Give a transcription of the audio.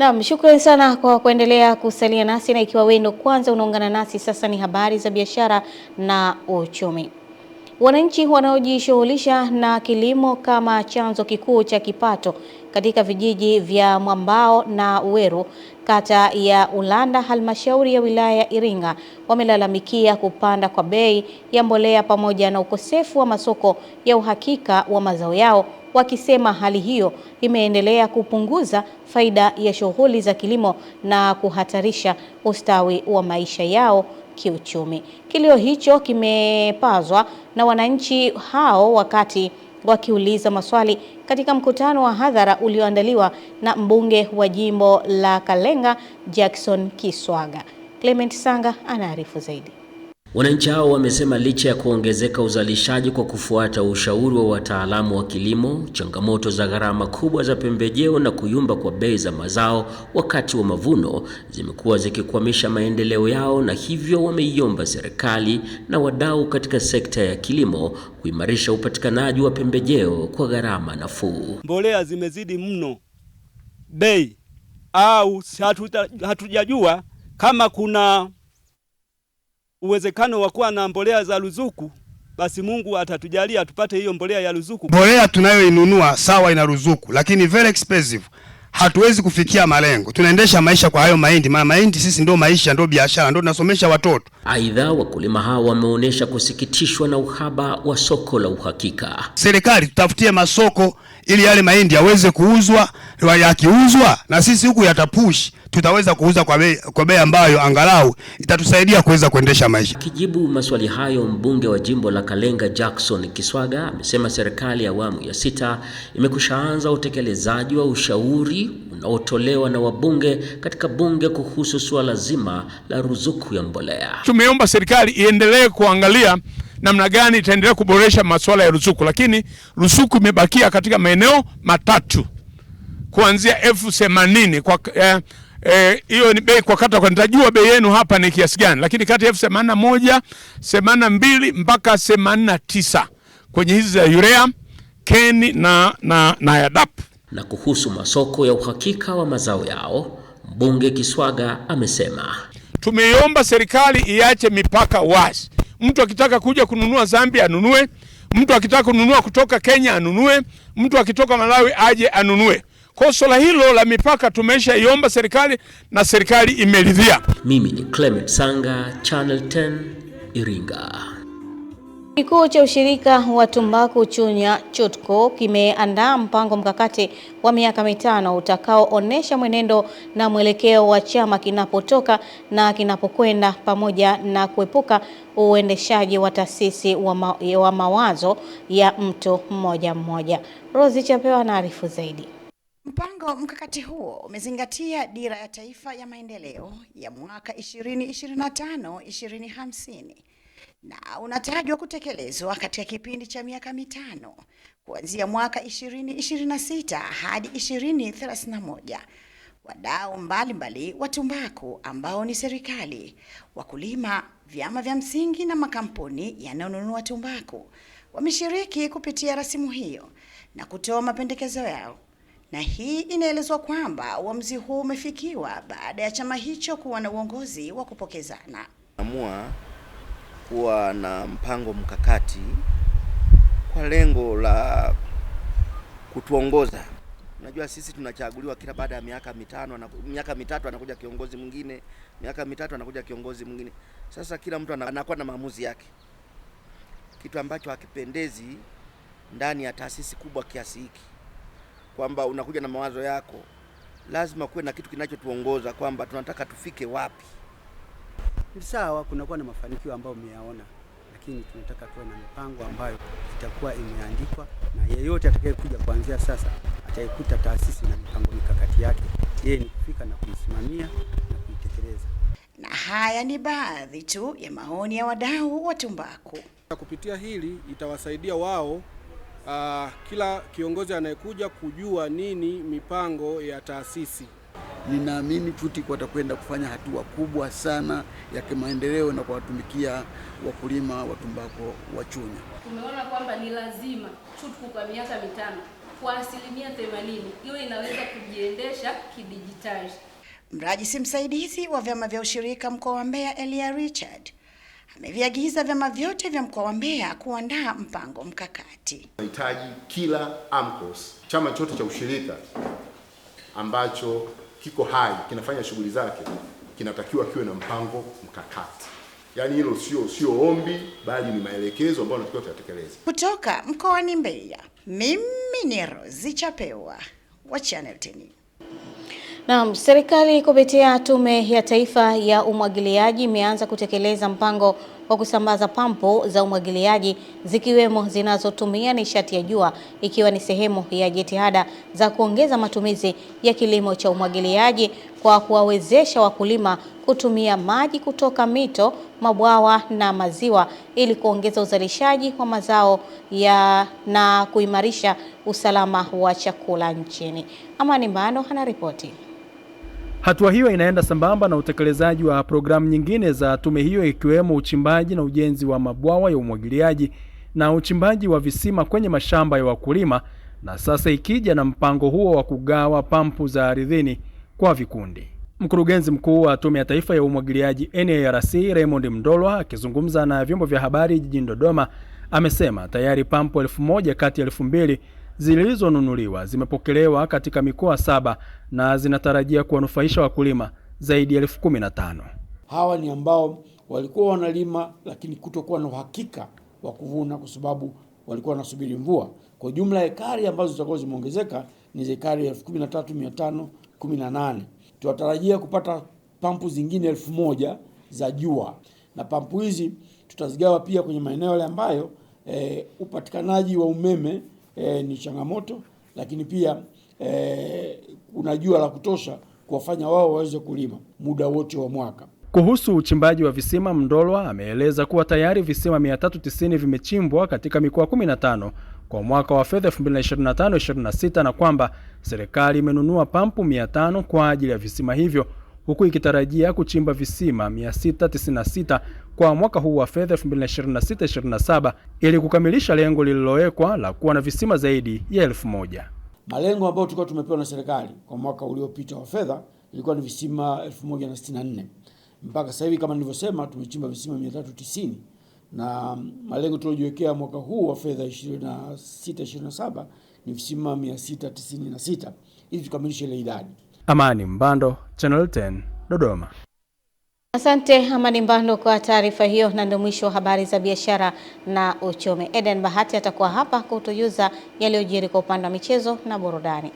Naam, shukrani sana kwa kuendelea kusalia nasi, na ikiwa wewe ndo kwanza unaungana nasi, sasa ni habari za biashara na uchumi. Wananchi wanaojishughulisha na kilimo kama chanzo kikuu cha kipato katika vijiji vya Mwambao na Uweru, kata ya Ulanda, halmashauri ya wilaya ya Iringa, wamelalamikia kupanda kwa bei ya mbolea pamoja na ukosefu wa masoko ya uhakika wa mazao yao, wakisema hali hiyo imeendelea kupunguza faida ya shughuli za kilimo na kuhatarisha ustawi wa maisha yao kiuchumi. Kilio hicho kimepazwa na wananchi hao wakati wakiuliza maswali katika mkutano wa hadhara ulioandaliwa na mbunge wa jimbo la Kalenga Jackson Kiswaga. Clement Sanga anaarifu zaidi. Wananchi hao wamesema licha ya kuongezeka uzalishaji kwa kufuata ushauri wa wataalamu wa kilimo, changamoto za gharama kubwa za pembejeo na kuyumba kwa bei za mazao wakati wa mavuno zimekuwa zikikwamisha maendeleo yao, na hivyo wameiomba serikali na wadau katika sekta ya kilimo kuimarisha upatikanaji wa pembejeo kwa gharama nafuu. Mbolea zimezidi mno bei, au hatujajua kama kuna uwezekano wa kuwa na mbolea za ruzuku, basi Mungu atatujalia tupate hiyo mbolea ya ruzuku. Mbolea tunayoinunua sawa ina ruzuku, lakini very expensive. Hatuwezi kufikia malengo. Tunaendesha maisha kwa hayo mahindi. Mahindi sisi ndio maisha, ndio biashara, ndio tunasomesha watoto. Aidha, wakulima hao wameonyesha kusikitishwa na uhaba wa soko la uhakika. Serikali tutafutie masoko ili yale mahindi yaweze kuuzwa, yakiuzwa na sisi huku yatapush, tutaweza kuuza kwa bei ambayo angalau itatusaidia kuweza kuendesha maisha. Akijibu maswali hayo, mbunge wa jimbo la Kalenga Jackson Kiswaga amesema serikali ya awamu ya 6 imekushaanza utekelezaji wa ushauri unaotolewa na wabunge katika bunge kuhusu suala zima la ruzuku ya mbolea. Tumeomba serikali iendelee kuangalia namna gani itaendelea kuboresha masuala ya ruzuku, lakini ruzuku imebakia katika maeneo matatu kuanzia 80,000 kwa hiyo ni bei kwa kata, kwa nitajua bei yenu hapa ni kiasi gani, lakini kati ya 81, 82 mpaka 89 kwenye hizi za urea, keni na yadap. Na kuhusu masoko ya uhakika wa mazao yao, mbunge Kiswaga amesema tumeiomba serikali iache mipaka wazi. Mtu akitaka kuja kununua Zambia anunue, mtu akitaka kununua kutoka Kenya anunue, mtu akitoka Malawi aje anunue. Kwa swala hilo la mipaka tumeshaiomba serikali na serikali imeridhia. Mimi ni Clement Sanga, Channel 10, Iringa. Kituo cha ushirika wa tumbaku Chunya Chutko kimeandaa mpango mkakati wa miaka 5 utakaoonesha mwenendo na mwelekeo wa chama kinapotoka na kinapokwenda, pamoja na kuepuka uendeshaji wa taasisi wa mawazo ya mtu mmoja mmoja. Rozi Chapewa anaarifu zaidi. Mpango mkakati huo umezingatia dira ya taifa ya maendeleo ya mwaka 2025-2050 na unatajwa kutekelezwa katika kipindi cha miaka 5 kuanzia mwaka 2026 hadi 2031. Wadau mbalimbali wa tumbaku ambao ni serikali, wakulima, vyama vya msingi na makampuni yanayonunua tumbaku wameshiriki kupitia rasimu hiyo na kutoa mapendekezo yao. Na hii inaelezwa kwamba uamuzi huu umefikiwa baada ya chama hicho kuwa na uongozi wa kupokezana. Amua kuwa na mpango mkakati kwa lengo la kutuongoza. Unajua sisi tunachaguliwa kila baada ya miaka 5 na miaka 3 anakuja kiongozi mwingine, miaka 3 anakuja kiongozi mwingine. Sasa kila mtu anakuwa na maamuzi yake. Kitu ambacho hakipendezi ndani ya taasisi kubwa kiasi hiki, kwamba unakuja na mawazo yako, lazima kuwe na kitu kinachotuongoza kwamba tunataka tufike wapi. Ni sawa kunakuwa na mafanikio ambayo umeyaona, lakini tunataka tuwe na mipango ambayo itakuwa imeandikwa, na yeyote atakayekuja kuanzia sasa ataikuta taasisi na mipango mikakati yake, yeye ni kufika na kuisimamia na kuitekeleza. Na haya ni baadhi tu ya maoni ya wadau wa tumbaku. Kupitia hili itawasaidia wao kila kiongozi anayekuja kujua nini mipango ya taasisi. Ninaamini Chutiko watakwenda kufanya hatua kubwa sana ya kimaendeleo na kuwatumikia wakulima wa tumbaku wa Chunya. Tumeona kwamba ni lazima Chutiko kwa miaka 5 kwa 80% iwe inaweza kujiendesha kidijitali. Mrajisi msaidizi wa vyama vya ushirika mkoa wa Mbeya, Elia Richard, ameviagiza vyama vyote vya mkoa wa Mbeya kuandaa mpango mkakati. Tunahitaji kila AMCOS, chama chote cha ushirika ambacho kiko hai kinafanya shughuli zake, kinatakiwa kiwe na mpango mkakati. Yaani hilo sio ombi, bali ni maelekezo ambayo tunatakiwa tuyatekeleze. Kutoka mkoani Mbeya, mimi ni Rozi Chapewa wa Channel 10. Naam, serikali kupitia Tume ya Taifa ya Umwagiliaji imeanza kutekeleza mpango wa kusambaza pampu za umwagiliaji zikiwemo zinazotumia nishati ya jua, ikiwa ni sehemu ya jitihada za kuongeza matumizi ya kilimo cha umwagiliaji kwa kuwawezesha wakulima kutumia maji kutoka mito, mabwawa na maziwa ili kuongeza uzalishaji wa mazao na kuimarisha usalama wa chakula nchini. Amani Mbando anaripoti. Hatua hiyo inaenda sambamba na utekelezaji wa programu nyingine za tume hiyo, ikiwemo uchimbaji na ujenzi wa mabwawa ya umwagiliaji na uchimbaji wa visima kwenye mashamba ya wakulima, na sasa ikija na mpango huo wa kugawa pampu za ardhini kwa vikundi. Mkurugenzi mkuu wa Tume ya Taifa ya Umwagiliaji NARC Raymond Mndolwa akizungumza na vyombo vya habari jijini Dodoma amesema tayari pampu 1000 kati ya 2000 zilizonunuliwa zimepokelewa katika mikoa 7 na zinatarajia kuwanufaisha wakulima zaidi ya 15,000. Hawa ni ambao walikuwa wanalima lakini kutokuwa na uhakika wa kuvuna kwa sababu walikuwa wanasubiri mvua. Kwa jumla hekari ambazo zitakuwa zimeongezeka ni hekari 13,518. Tunatarajia kupata pampu zingine 1000 za jua, na pampu hizi tutazigawa pia kwenye maeneo yale ambayo upatikanaji wa umeme ni changamoto, lakini pia kuna jua la kutosha kuwafanya wao waweze kulima muda wote wa mwaka. Kuhusu uchimbaji wa visima, Mndolwa ameeleza kuwa tayari visima 390 vimechimbwa katika mikoa 15 kwa mwaka wa fedha 2025-26 na kwamba serikali imenunua pampu 500 kwa ajili ya visima hivyo, huku ikitarajia kuchimba visima 696 kwa mwaka huu wa fedha 2026-27 ili kukamilisha lengo lililowekwa la kuwa na visima zaidi ya 1000. Malengo ambayo tulikuwa tumepewa na serikali kwa mwaka uliopita wa fedha ilikuwa ni visima 1064. Mpaka sasa hivi kama nilivyosema tumechimba visima 390, na malengo tuliojiwekea mwaka huu wa fedha 26-27 ni visima 696 ili tukamilishe ile idadi. Amani Mbando, Channel 10, Dodoma. Asante Amani Mbando kwa taarifa hiyo, na ndio mwisho wa habari za biashara na uchumi. Eden Bahati atakuwa hapa kutujuza yaliyojiri kwa upande wa michezo na burudani.